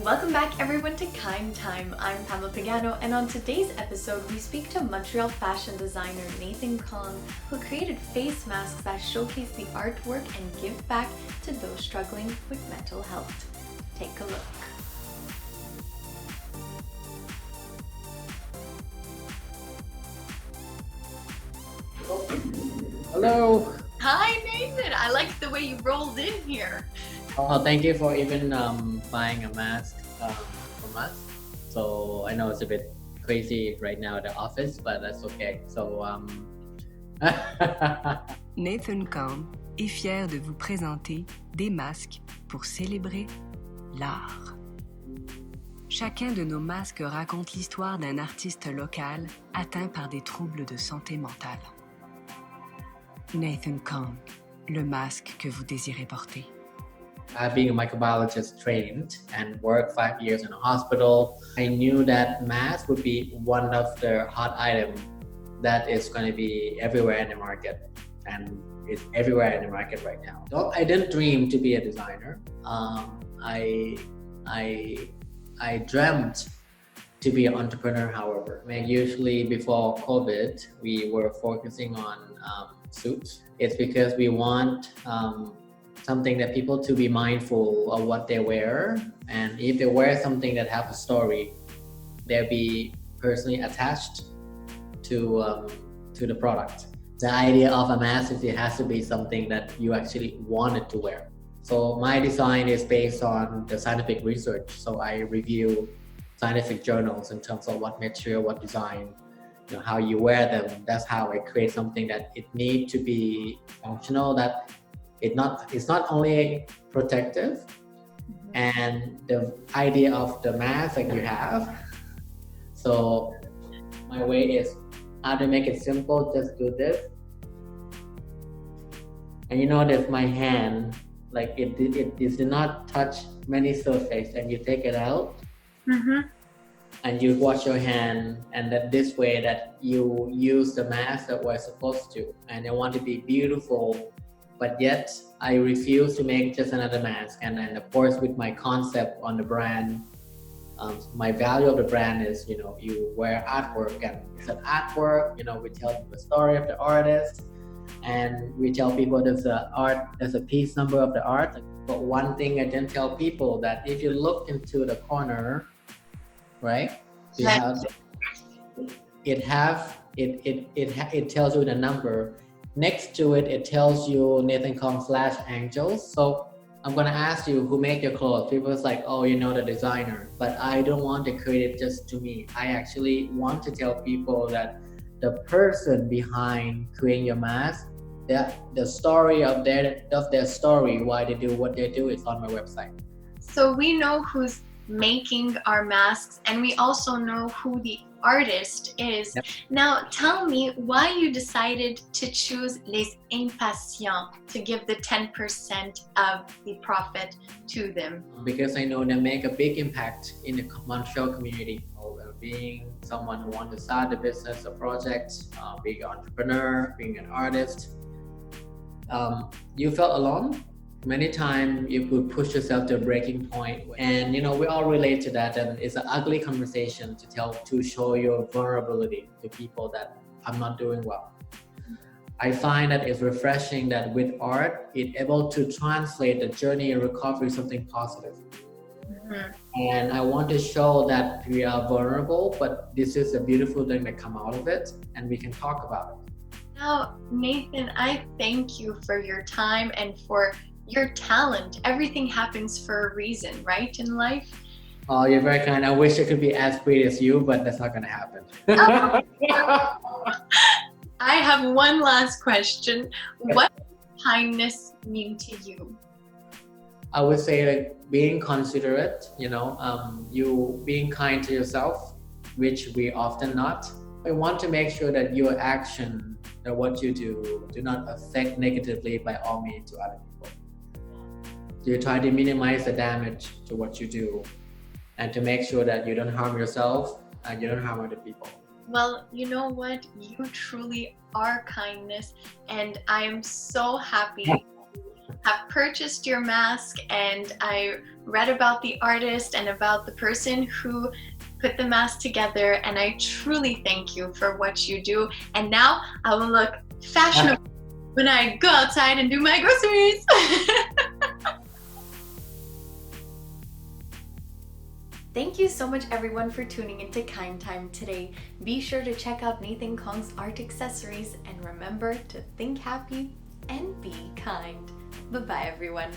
Welcome back everyone to Kind Time. I'm Pamela Pagano, and on today's episode we speak to Montreal fashion designer Naton, who created face masks that showcase the artwork and give back to those struggling with mental health. Take a look. Hello. Hi Nathan, I like the way you rolled in here. Oh, thank you for even buying a mask from us. So I know it's a bit crazy right now at the office, but that's okay. So Naton est fier de vous présenter des masques pour célébrer l'art. Chacun de nos masques raconte l'histoire d'un artiste local atteint par des troubles de santé mentale. Naton Kong, le masque que vous désirez porter. Being a microbiologist trained and worked 5 years in a hospital, I knew that mask would be one of the hot items that is going to be everywhere in the market, and it's everywhere in the market right now. So I didn't dream to be a designer. I dreamt to be an entrepreneur, however. I mean, usually before COVID, we were focusing on suits. It's because we want something that people to be mindful of what they wear, and if they wear something that have a story, they'll be personally attached to the product. The idea of a mask is it has to be something that you actually wanted to wear. So my design is based on the scientific research. So I review scientific journals in terms of what material, what design, how you wear them. That's how I create something that it need to be functional, that it's not only protective, and the idea of the mask that you have. So my way is how to make it simple. Just do this, and you notice my hand, like it did not touch many surface, and you take it out. And you wash your hand, and that this way that you use the mask that we're supposed to. And I want to be beautiful, but yet I refuse to make just another mask. And of course, with my concept on the brand, my value of the brand is, you wear artwork, and it's an artwork. We tell you the story of the artist, and we tell people there's a piece number of the art. But one thing I didn't tell people, that if you look into the corner, right? It tells you the number. Next to it, it tells you Naton /angels. So I'm gonna ask you, who made your clothes? People's like, oh, the designer. But I don't want to create it just to me. I actually want to tell people that the person behind creating your mask, the story of their story, why they do what they do, is on my website. So we know who's making our masks, and we also know who the artist is. Yep. Now tell me why you decided to choose Les Impatients to give the 10% of the profit to them. Because I know they make a big impact in the Montreal community. Being someone who wants to start a business, a project, being an entrepreneur, being an artist, you felt alone. Many times you could push yourself to a breaking point, and we all relate to that, and it's an ugly conversation to show your vulnerability to people that I'm not doing well. I find that it's refreshing that with art, it's able to translate the journey and recovery something positive. And I want to show that we are vulnerable, but this is a beautiful thing that come out of it, and we can talk about it. Now, Naton, I thank you for your time and for your talent. Everything happens for a reason, right, in life? Oh, you're very kind. I wish I could be as pretty as you, but that's not going to happen. I have one last question. What does kindness mean to you? I would say being considerate, you being kind to yourself, which we often not. I want to make sure that your action, that what you do not affect negatively by all means to other people. You try to minimize the damage to what you do, and to make sure that you don't harm yourself and you don't harm other people. Well, you know what? You truly are kindness, and I am so happy have purchased your mask, and I read about the artist and about the person who put the mask together, and I truly thank you for what you do. And now I will look fashionable when I go outside and do my groceries. Thank you so much everyone for tuning into Kind Time today. Be sure to check out Naton Kong's art accessories, and remember to think happy and be kind. Bye-bye everyone.